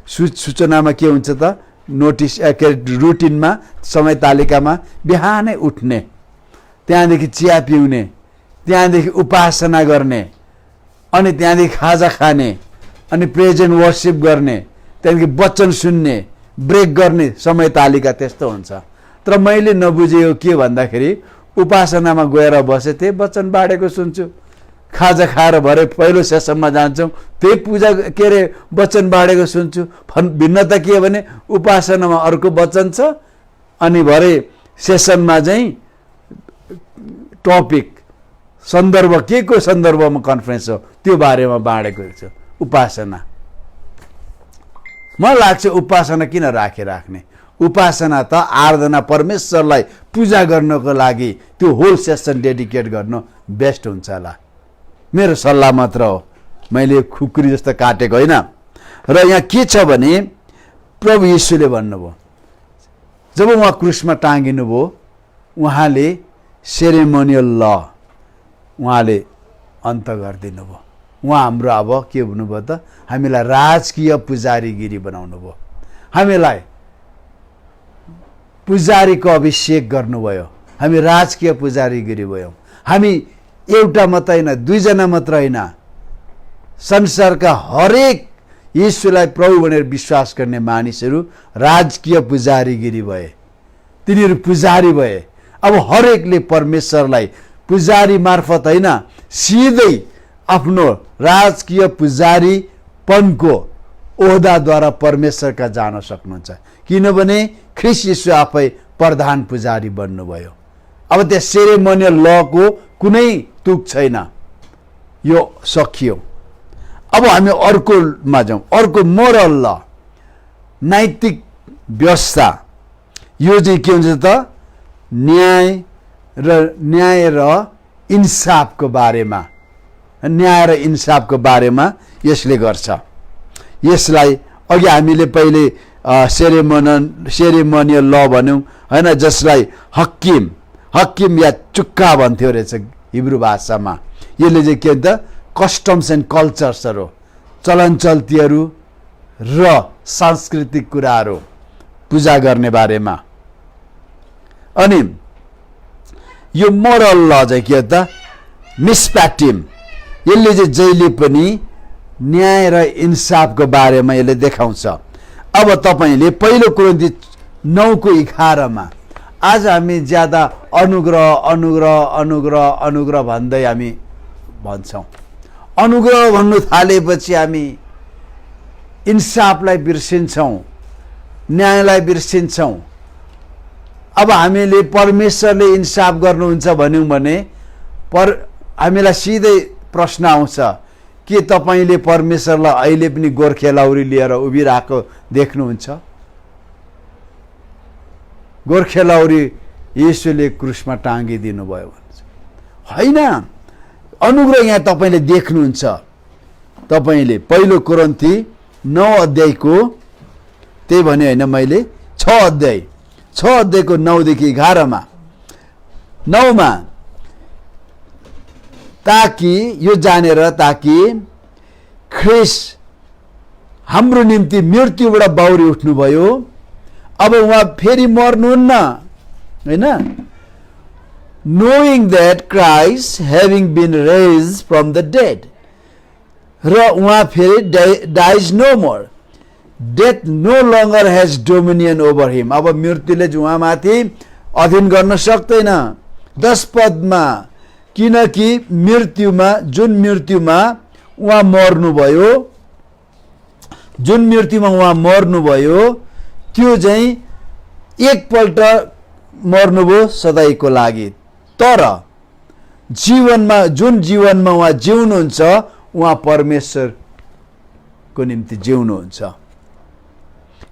सूचनामा के हुन्छ त? नोटिस के रुटिनमा समय तालिकामा बिहानै उठ्ने, त्यहाँदेखि चिया पिउने, त्यहाँदेखि उपासना गर्ने, अनि त्यहाँदेखि खाजा खाने, अनि प्रेजेन्ट वर्शिप गर्ने, त्यहाँदेखि वचन सुन्ने, ब्रेक गर्ने समय तालिका त्यस्तो हुन्छ। तर मैले नबुझेको के भन्दाखेरि उपासनामा गएर बसेथे, वचन बाँडेको सुन्छु, खाजा खाएर भरे पहिलो सेसनमा जान्छौँ, त्यही पूजा के अरे वचन बाँडेको सुन्छु। भिन्नता के हो भने उपासनामा अर्को वचन छ, अनि भरे सेसनमा चाहिँ टपिक सन्दर्भ के को सन्दर्भमा कन्फरेन्स हो त्यो बारेमा बाँडेको छ उपासना। मलाई लाग्छ उपासना किन राख्ने, उपासना त आराधना परमेश्वरलाई पूजा गर्नको लागि त्यो होल सेसन डेडिकेट गर्नु बेस्ट हुन्छ होला, मेरो सल्लाह मात्र हो, मैले खुकुरी जस्तो काटेको होइन। र यहाँ के छ भने प्रभु येशूले भन्नुभयो, जब उहाँ क्रुसमा टाँगिनु भयो, उहाँले सेरेमोनियल ल उहाँले अन्त गरिदिनु भयो। उहाँ हाम्रो अब के हुनुभयो त, हामीलाई राजकीय पुजारीगिरी बनाउनु भयो, हामीलाई पुजारीको अभिषेक गर्नुभयो, हामी राजकीय पुजारीगिरी भयौँ। हामी एउटा मात्र होइन, दुईजना मात्र होइन, संसारका हरेक येशूलाई प्रभु भनेर विश्वास गर्ने मानिसहरू राजकीय पुजारीगिरी भए, तिनीहरू पुजारी भए। अब हरेकले परमेश्वरलाई पुजारी मार्फत होइन, सिधै आफ्नो राजकीय पुजारीपनको ओहदाद्वारा परमेश्वरका जान सक्नुहुन्छ, किनभने ख्रीष्ट येशू आफै प्रधान पुजारी बन्नुभयो। अब त्यहाँ सेरेमोनियल लको कुनै तुक छैन, यो सकियो। अब हामी अर्कोमा जाउँ, अर्को मोरल ल, नैतिक व्यवस्था। यो चाहिँ के हुन्छ त, न्याय र इन्साफको बारेमा, न्याय र इन्साफको बारेमा यसले गर्छ। यसलाई अघि हामीले पहिले सेरेमोनियल ल भन्यौँ होइन, जसलाई हकिम या चुक्का भन्थ्यो रहेछ हिब्रू भाषामा। यसले चाहिँ के भन्छ, कस्टम्स एन्ड कल्चर्सहरू, चलनचल्तीहरू र सांस्कृतिक कुराहरू पूजा गर्ने बारेमा। अनि यो मोरल ल चाहिँ के त, मिसप्याटिम, यसले चाहिँ जहिले पनि न्याय र इन्साफको बारेमा यसले देखाउँछ। अब तपाईँले पहिलो कोरिन्थी 9:11 आज हामी ज्यादा अनुग्रह भन्दै हामी भन्छौँ। अनुग्रह भन्नु थालेपछि हामी इन्साफलाई बिर्सिन्छौँ, न्यायलाई बिर्सिन्छौँ। अब हामीले परमेश्वरले इन्साफ गर्नुहुन्छ भन्यौँ भने हामीलाई सिधै प्रश्न आउँछ, के तपाईँले परमेश्वरलाई अहिले पनि गोर्खे लौरी लिएर उभिरहेको देख्नुहुन्छ? गोर्खे लौरी येशूले क्रुसमा टाँगिदिनु भयो भन्छ होइन। अनुग्रह यहाँ तपाईँले देख्नुहुन्छ। तपाईँले पहिलो कोरिन्थी 9 त्यही भने होइन, मैले 6 अध्यायको 9देखि 11 ताकि यो जानेर, ताकि ख्रीष्ट हाम्रो निम्ति मृत्युबाट बाउरी उठ्नुभयो, अब उहाँ फेरि मर्नुहुन्न होइन। knowing that Christ having been raised from the dead, र उहाँ फेरि dies no more, death no longer has dominion over him। अब मृत्युले उहाँमाथि अधीन गर्न सक्दैन। 10 पदमा, किनकि जुन मृत्युमा उहाँ मर्नुभयो त्यो चाहिँ एकपल्ट मर्नुभयो सधैँको लागि, तर जुन जीवनमा उहाँ जिउनुहुन्छ उहाँ परमेश्वरको निम्ति जिउनुहुन्छ।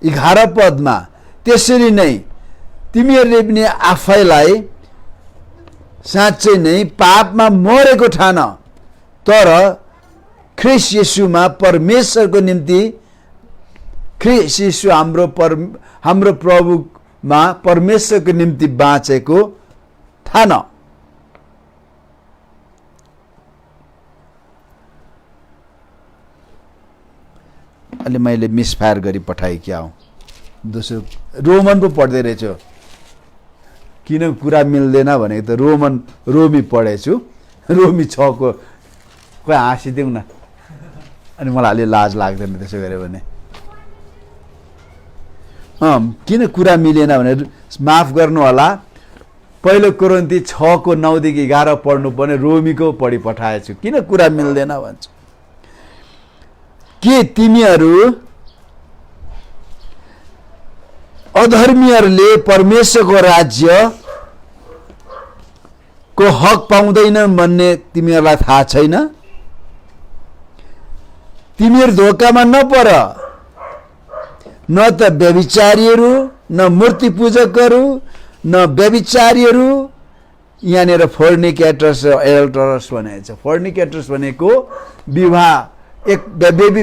11 पदमा, त्यसरी नै तिमीहरूले पनि आफैलाई साँच्चै नै पापमा मरेको ठान, तर ख्रीष्ट येशूमा परमेश्वरको निम्ति, ख्रीष्ट येशू हाम्रो प्रभुमा परमेश्वरको निम्ति बाँचेको ठान। अहिले मैले मिसफायर गरी पठाएँ क्या हो। दोस्रो रोमन पो पढ्दै रहेछु, किन कुरा मिल्दैन भनेको त रोमी पढेछु, रोमी 6 को खोइ हाँसिदिउँ न, अनि मलाई अलि लाज लाग्दैन त्यसो गऱ्यो भने। किन कुरा मिलेन भने माफ गर्नु होला, पहिलो कोरिन्थी 6 को 9 देखि 11 पढ्नु पर्ने रोमीको पढी पठाएछु, किन कुरा मिल्दैन भन्छु। के तिमीहरू अधर्मीहरूले परमेश्वरको राज्यको हक पाउँदैनन् भन्ने तिमीहरूलाई थाहा छैन? तिमीहरू धोकामा नपर, न त व्यभिचारीहरू, न मूर्ति पूजकहरू, न व्यभिचारीहरू, यहाँनिर फोर्निकेटर्स र एडल्टरस भनेको छ। फोर्निकेटर्स भनेको विवाह एक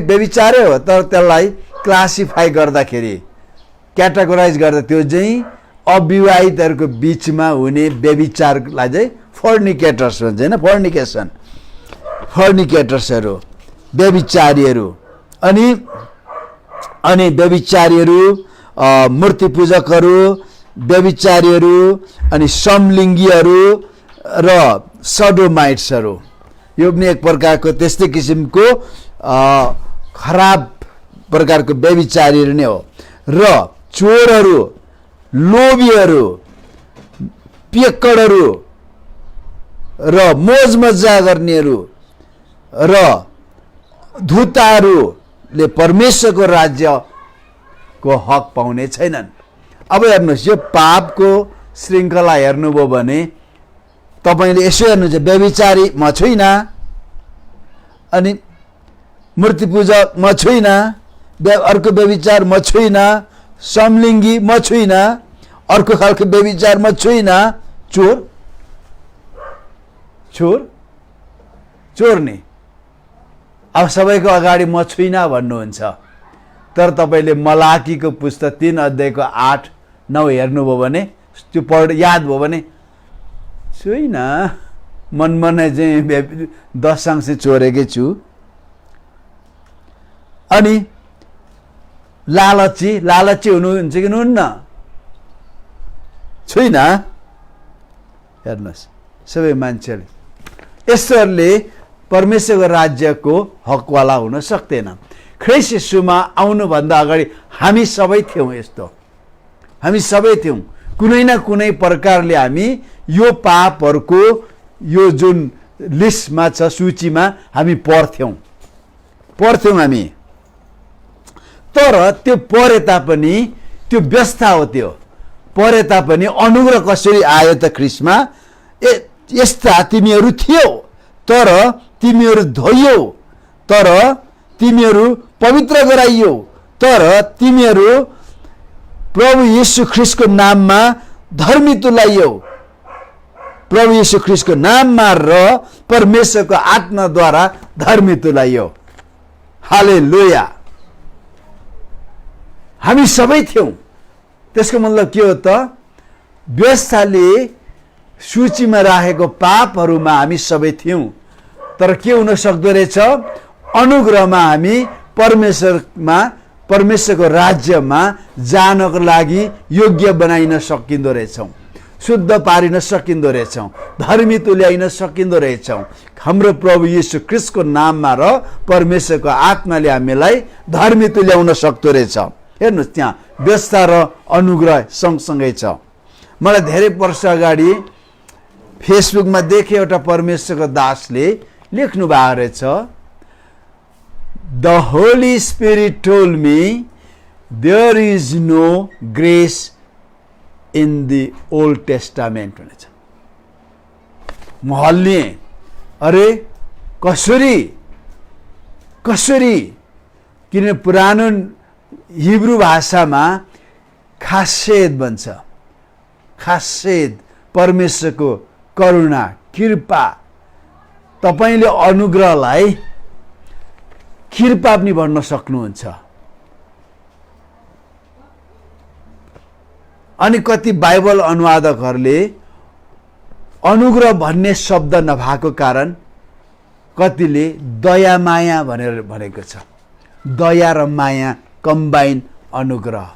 व्यभिचारै हो, तर त्यसलाई क्लासिफाई गर्दाखेरि क्याटेगोराइज गर्दा त्यो चाहिँ अविवाहितहरूको बिचमा हुने व्यभिचारलाई चाहिँ फोर्निकेटर्स भन्छ हैन, फोर्निकेसन, फोर्निकेटर्सहरू व्यभिचारीहरू। अनि व्यभिचारीहरू, मूर्ति पूजकहरू, व्यभिचारीहरू, अनि समलिङ्गीहरू र सडोमाइट्सहरू, यो पनि एक प्रकारको त्यस्तै किसिमको खराब प्रकारको व्यभिचारीहरू नै हो। र चोरहरू, लोभीहरू, पियक्कडहरू र मोज मजा गर्नेहरू र धुताहरूले परमेश्वरको राज्यको हक पाउने छैनन्। अब हेर्नुहोस्, यो पापको श्रृङ्खला हेर्नुभयो भने तपाईँले यसो हेर्नुहुन्छ, व्यभिचारी म छुइनँ, अनि मूर्ति पूजक म छुइनँ, अर्को व्यभिचार म छुइनँ, समलिङ्गी म छुइनँ, अर्को खालको व्यभिचार म छुइनँ, चोर चोर चोर नि। अब सबैको अगाडि म छुइनँ भन्नुहुन्छ, तर तपाईँले मलाकीको पुस्तक 3 अध्यायको 8-9 हेर्नुभयो भने, त्यो याद भयो भने, छुइनँ, मनमा नै चाहिँ 10 अंश चोरेकै छु। अनि लालची हुनुहुन्छ कि हुनुहुन्न? छुइनँ। हेर्नुहोस्, सबै मान्छेले यस्तोहरूले परमेश्वरको राज्यको हकवाला हुन सक्दैन। ख्रीष्ट येशूमा आउनुभन्दा अगाडि हामी सबै थियौँ यस्तो, हामी सबै थियौँ। कुनै न कुनै प्रकारले हामी यो पापहरूको यो जुन लिस्टमा छ, सूचीमा हामी पढ्थ्यौँ हामी। तर त्यो पढे तापनि त्यो व्यवस्था हो, त्यो पढे तापनि अनुग्रह कसरी आयो त ख्रीष्टमा? यस्ता तिमीहरू थियौ, तर तिमीहरू धोइयौ, तर तिमीहरू पवित्र गराइयौ, तर तिमीहरू प्रभु येशू ख्रीष्टको नाममा धर्मी तुल्याइयौ, प्रभु येशू ख्रीष्टको नाममा र परमेश्वरको आत्माद्वारा धर्मी तुल्याइयौ। हालेलुया। हामी सबै थियौँ। त्यसको मतलब के हो त? व्यवस्थाले सूचीमा राखेको पापहरूमा हामी सबै थियौँ, तर के हुन सक्दो रहेछ? अनुग्रहमा हामी परमेश्वरको राज्यमा जानको लागि योग्य बनाइन सकिँदो रहेछौँ, शुद्ध पारिन सकिँदो रहेछौँ, धर्मी तुल्याइन सकिँदो रहेछौँ। हाम्रो प्रभु येशू ख्रीष्टको नाममा र परमेश्वरको आत्माले हामीलाई धर्मी तुल्याउन सक्दो रहेछ। हेर्नुहोस्, त्यहाँ व्यवस्था र अनुग्रह सँगसँगै छ। मलाई धेरै वर्ष अगाडि फेसबुकमा देखेँ, एउटा परमेश्वरको दासले लेख्नु भएको रहेछ, the holy spirit told me there is no grace in the old testament भनेछ। म हल्लिएँ, अरे कसरी? किन पुरानो हिब्रू भाषामा खासेद भन्छ, खासेद परमेश्वरको करुणा, कृपा। तपाईले अनुग्रहलाई कृपा पनि भन्न सक्नुहुन्छ। अनि कति बाइबल अनुवादकहरूले अनुग्रह भन्ने शब्द नभएको कारण कतिले दया माया भनेर भनेको छ। दया र माया कम्बाइन अनुग्रह।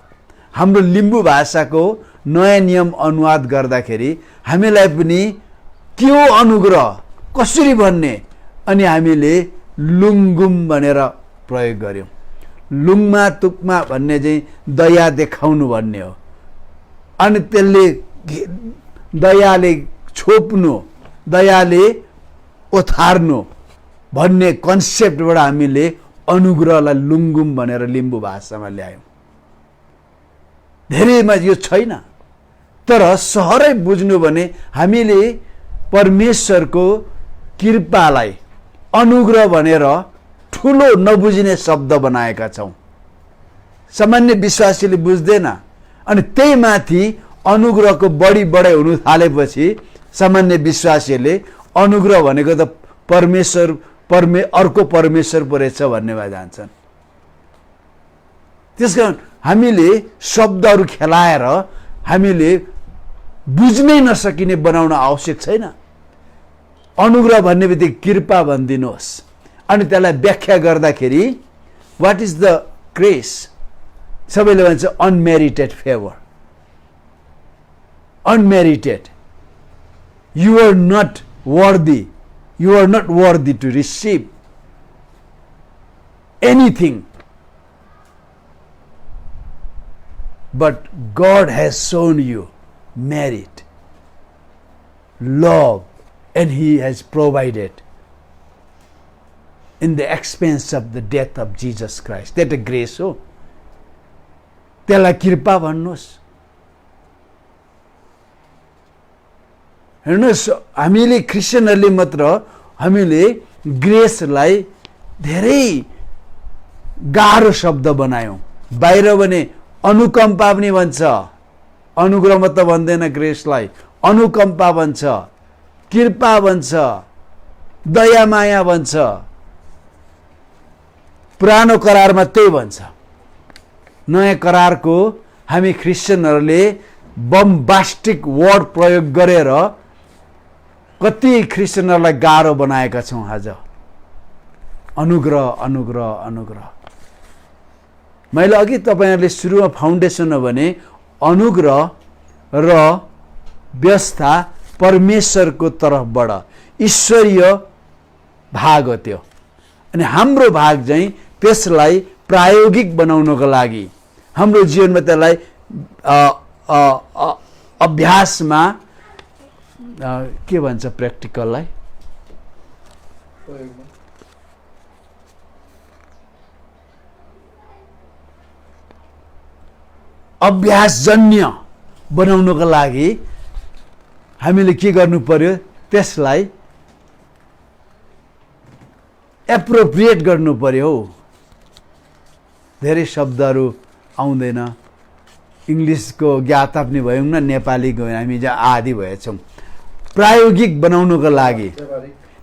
हाम्रो लिम्बू भाषाको नयाँ नियम अनुवाद गर्दाखेरि हामीलाई पनि के हो अनुग्रह कसरी भन्ने, अनि हामीले लुङगुम भनेर प्रयोग गर्यौँ। लुङमा तुकमा भन्ने चाहिँ दया देखाउनु भन्ने हो, अनि त्यसले दयाले छोप्नु, दयाले ओथार्नु भन्ने कन्सेप्टबाट हामीले अनुग्रहलाई लुङगुम भनेर लिम्बू भाषामा ल्यायौँ। धेरैमा यो छैन, तर सहरै बुझ्नु भने हामीले परमेश्वरको कृपालाई अनुग्रह भनेर ठुलो नबुझिने शब्द बनाएका छौँ। सामान्य विश्वासीले बुझ्दैन, अनि त्यही माथि अनुग्रहको बढी बढाइ हुनु थालेपछि सामान्य विश्वासीहरूले अनुग्रह भनेको त अर्को परमेश्वर पो रहेछ भन्नेमा जान्छन्। त्यसकारण हामीले शब्दहरू खेलाएर हामीले बुझ्नै नसकिने बनाउन आवश्यक छैन। अनुग्रह भन्ने बित्तिकै कृपा भनिदिनुहोस्, अनि त्यसलाई व्याख्या गर्दाखेरि वाट इज द ग्रेस, सबैले भन्छ unmerited favour. Unmerited, you are not worthy, you are not worthy to receive anything, but God has shown you merit, love, and He has provided in the expense of the death of Jesus Christ. That a grace हो, त्यसलाई कृपा भन्नुहोस्। हेर्नुहोस्, हामीले क्रिस्चियनहरूले मात्र हामीले ग्रेसलाई धेरै गाह्रो शब्द बनायौँ। बाहिर भने अनुकम्पा पनि भन्छ, अनुग्रह मात्र भन्दैन, ग्रेसलाई अनुकम्पा भन्छ, कृपा भन्छ, दया माया भन्छ। पुरानो करारमा त्यही भन्छ। नयाँ करारको हामी क्रिस्चियनहरूले बम्बास्टिक वर्ड प्रयोग गरेर कति क्रिस्चियनहरूलाई गाह्रो बनाएका छौँ। आज अनुग्रह अनुग्रह अनुग्रह, मैले अघि तपाईँहरूले सुरुमा फाउन्डेसन हो भने अनुग्रह र व्यवस्था परमेश्वरको तर्फबाट ईश्वरीय भाग हो त्यो, अनि हाम्रो भाग चाहिँ त्यसलाई प्रायोगिक बनाउनको लागि हाम्रो जीवनमा त्यसलाई अभ्यासमा के भन्छ प्र्याक्टिकललाई अभ्यासजन्य बनाउनको लागि हामीले के गर्नु पर्यो, त्यसलाई एप्रोप्रिएट गर्नु पर्यो। धेरै शब्दहरू आउँदैन, इङ्ग्लिसको ज्ञाता पनि भयौँ न, नेपालीको हामी जहाँ आदि भएछौँ। प्रायोगिक बनाउनुको लागि,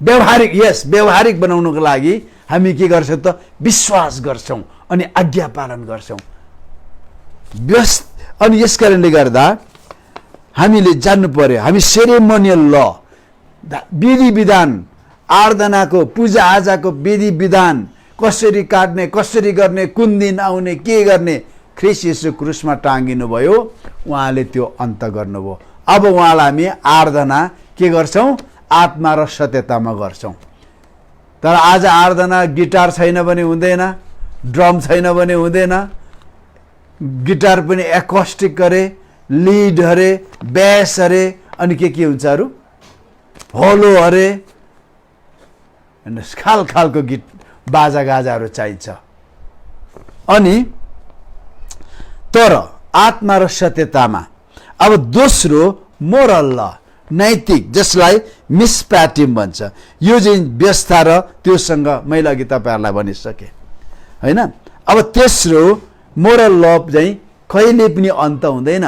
व्यवहारिक, यस व्यवहारिक बनाउनुको लागि हामी के गर्छौँ त, विश्वास गर्छौँ अनि आज्ञा पालन गर्छौँ। अनि यस कारणले गर्दा हामीले जान्नु पर्यो, हामी सेरेमोनियल ल, विधि विधान, आराधनाको पूजा आजाको विधि विधान कसरी काट्ने, कसरी गर्ने, कुन दिन आउने, के गर्ने, ख्रीष्ट येशू क्रुसमा टाँगिनु भयो, उहाँले त्यो अन्त गर्नुभयो। अब उहाँलाई हामी आराधना के गर्छौँ, आत्मा र सत्यतामा गर्छौँ। तर आज आराधना गिटार छैन भने हुँदैन, ड्रम छैन भने हुँदैन, गिटार पनि एकोस्टिक अरे, लिड अरे, बेस अरे, अनि के हुन्छ अरू, होलो अरे, खाल खालको गीत बाजा गाजाहरू चाहिन्छ। अनि तर आत्मा र सत्यतामा। अब दोस्रो मोरल ल, नैतिक, जसलाई मिसप्याटिम भन्छ। यो चाहिँ व्यवस्था र त्योसँग मैले अघि तपाईँहरूलाई भनिसकेँ होइन। अब तेस्रो मोरल ल चाहिँ कहिले पनि अन्त हुँदैन।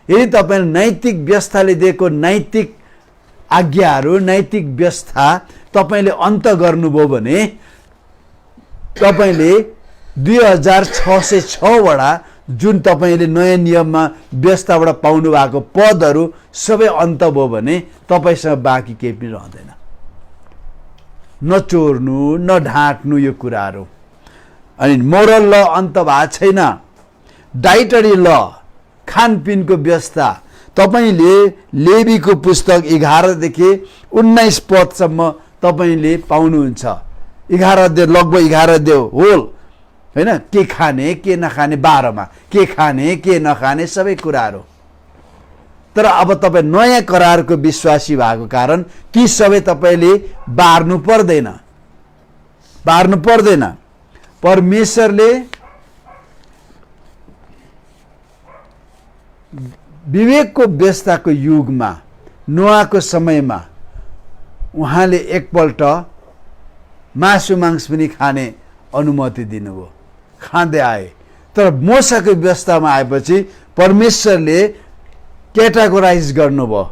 यदि तपाईँले नैतिक व्यवस्थाले दिएको नैतिक आज्ञाहरू, नैतिक व्यवस्था तपाईँले अन्त गर्नुभयो भने तपाईँले 2606 जुन तपाईँले नयाँ नियममा व्यवस्थाबाट पाउनु भएको पदहरू सबै अन्त भयो भने तपाईँसँग बाँकी केही पनि रहँदैन। नचोर्नु, नढाँट्नु, यो कुराहरू। अनि मोरल ल अन्त भएको छैन। डाइटरी ल, खानपिनको व्यवस्था तपाईँले लेवीको पुस्तक 11 देखि 19 पदसम्म तपाईँले पाउनुहुन्छ। 11 अध्याय लगभग 11 अध्याय होल होइन, के खाने के नखाने 12 मा के खाने के नखाने सबै कुराहरू। तर अब तपाईँ नयाँ करारको विश्वासी भएको कारण ती सबै तपाईँले बार्नु पर्दैन। परमेश्वरले विवेकको व्यवस्थाको युगमा नोआको समयमा उहाँले एकपल्ट मासु मांस पनि खाने अनुमति दिनुभयो, खाँदै आए। तर मोसाको व्यवस्थामा आएपछि परमेश्वरले क्याटेगोराइज गर्नुभयो,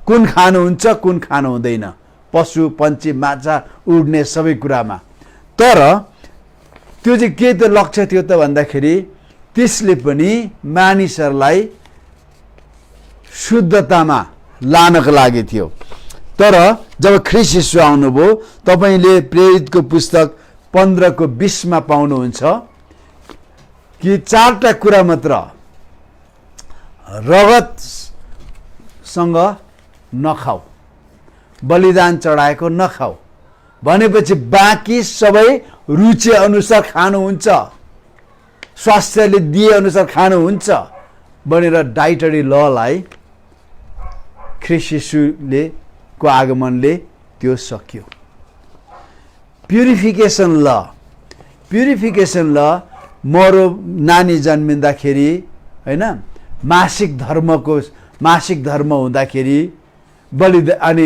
कुन खानुहुन्छ कुन खानु हुँदैन, पशु पन्छी माछा उड्ने सबै कुरामा। तर त्यो चाहिँ के त लक्ष्य थियो त भन्दाखेरि त्यसले पनि मानिसहरूलाई शुद्धतामा लानको लागि थियो। तर जब ख्रीष्ट यीशु आउनुभयो, तपाईँले प्रेरितको पुस्तक 15:20 मा पाउनुहुन्छ कि 4टा कुरा मात्र, रगतसँग नखाऊ, बलिदान चढाएको नखाऊ, भनेपछि बाँकी सबै रुचि अनुसार खानुहुन्छ, स्वास्थ्यले दिए अनुसार खानुहुन्छ भनेर डाइटरी ललाई ख्रीष्ट यीशुले को आगमनले त्यो सक्यो। प्युरिफिकेसन ल मरो नानी जन्मिँदाखेरि होइन, मासिक धर्म हुँदाखेरि बलिदान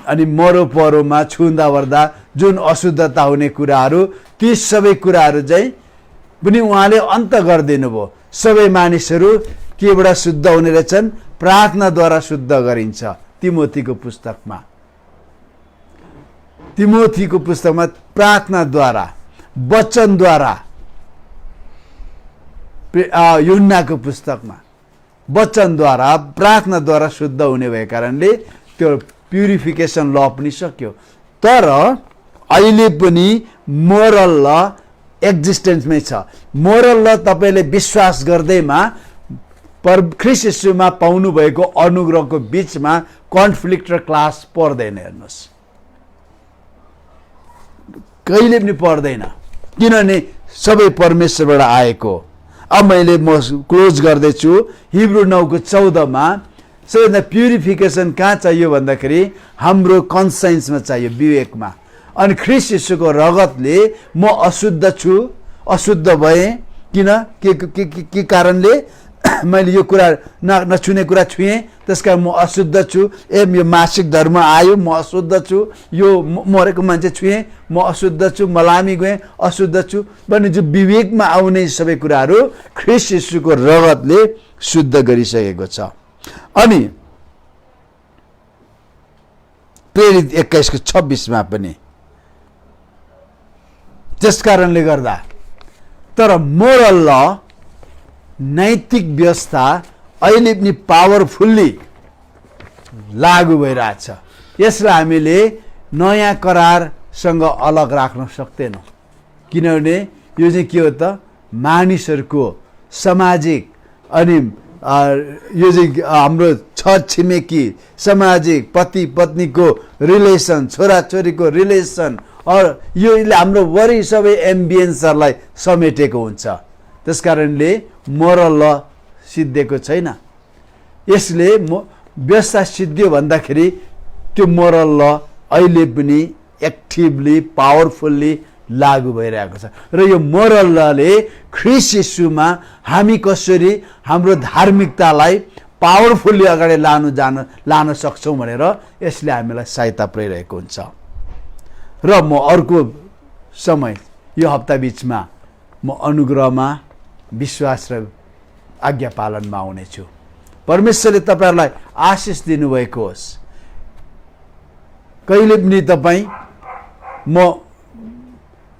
अनि मरो परोमा छुँदा वर्दा जुन अशुद्धता हुने कुराहरू, ती सबै कुराहरू चाहिँ पनि उहाँले अन्त गरिदिनु भयो। सबै मानिसहरू केबाट शुद्ध हुने रहेछन्? प्रार्थनाद्वारा शुद्ध गरिन्छ। तिमोथीको पुस्तकमा प्रार्थनाद्वारा, वचनद्वारा, यूहन्नाको पुस्तकमा वचनद्वारा प्रार्थनाद्वारा शुद्ध हुने भएको कारणले त्यो प्युरिफिकेसन ल पनि सक्यो। तर अहिले पनि मोरल ल एक्जिस्टेन्समै छ। मोरल ल तपाईँले विश्वास गर्दैमा ख्रीष्ट यीशुमा पाउनु भएको अनुग्रहको बीचमा कन्फ्लिक्ट र क्लास पर्दैन। हेर्नुहोस्, कहिले पनि पर्दैन, किनभने सबै परमेश्वरबाट आएको। अब म क्लोज गर्दैछु। हिब्रू 9:14 मा सबैभन्दा प्युरिफिकेसन कहाँ चाहियो भन्दाखेरि हाम्रो कन्साइन्समा चाहियो, विवेकमा। अनि ख्रीष्ट यीशुको रगतले म अशुद्ध भएँ, किन के कारणले मैले यो कुरा नछुने कुरा छुएँ, त्यस कारण म अशुद्ध छु। यो मासिक धर्म आयो, म अशुद्ध छु। यो मरेको मान्छे छुएँ, म अशुद्ध छु। मलामी गएँ, अशुद्ध छु भन्ने जो विवेकमा आउने सबै कुराहरू ख्रीष्ट यीशुको रगतले शुद्ध गरिसकेको छ। अनि प्रेरित 21:26 मा पनि त्यस कारणले गर्दा, तर मोरल ल, नैतिक व्यवस्था अहिले पनि पावरफुल्ली लागू भइरहेछ। यसलाई हामीले नयाँ करारसँग अलग राख्न सक्दैनौँ, किनभने यो चाहिँ के हो त, मानिसहरूको सामाजिक अनि यो चाहिँ हाम्रो छरछिमेकी सामाजिक पति पत्नीको रिलेसन, छोराछोरीको रिलेसन, योले हाम्रो वरि सबै एम्बियन्सहरूलाई समेटेको हुन्छ। त्यस कारणले मोरल ल सिद्धिएको छैन। यसले व्यवस्था सिद्धियो भन्दाखेरि त्यो मोरल ल अहिले पनि एक्टिभली पावरफुल्ली लागू भइरहेको छ। र यो मोरल लले ख्रीष्ट यीशुमा हामी कसरी हाम्रो धार्मिकतालाई पावरफुल्ली अगाडि लान सक्छौँ भनेर यसले हामीलाई सहायता पुर्याइरहेको हुन्छ। र म अर्को समय यो हप्ता बिचमा म अनुग्रहमा, विश्वास र आज्ञा पालनमा आउनेछु। परमेश्वरले तपाईँहरूलाई आशिष दिनुभएको होस्। कहिले पनि तपाईँ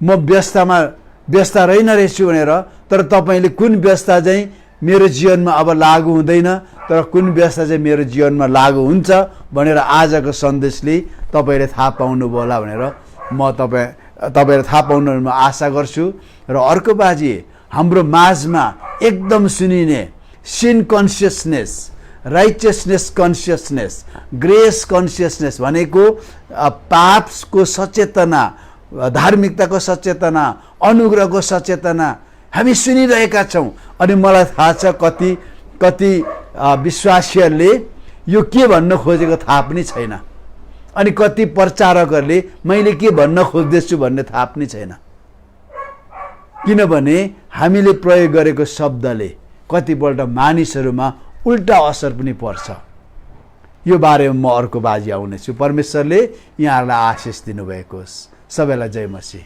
म व्यस्त रहेछु भनेर, तर तपाईँले कुन व्यवस्था चाहिँ मेरो जीवनमा अब लागू हुँदैन, तर कुन व्यवस्था चाहिँ मेरो जीवनमा लागू हुन्छ भनेर आजको सन्देशले तपाईँले थाहा पाउनुभयो होला भनेर म तपाईँले थाहा पाउनु आशा गर्छु। र अर्को बाजी, हाम्रो माझमा एकदम सुनिने sin consciousness, righteousness consciousness, grace consciousness भनेको पापको सचेतना, धार्मिकताको सचेतना, अनुग्रहको सचेतना हामी सुनिरहेका छौँ। अनि मलाई थाहा छ कति विश्वासीहरूले यो के भन्न खोजेको थाहा पनि छैन, अनि कति प्रचारकहरूले मैले के भन्न खोज्दैछु भन्ने थाहा पनि छैन। किनभने हामीले प्रयोग गरेको शब्दले कतिपल्ट मानिसहरूमा उल्टा असर पनि पर्छ। यो बारेमा म अर्को बाजी आउनेछु। परमेश्वरले यहाँहरूलाई आशिष दिनुभएको होस्। सबैलाई जय मसीह।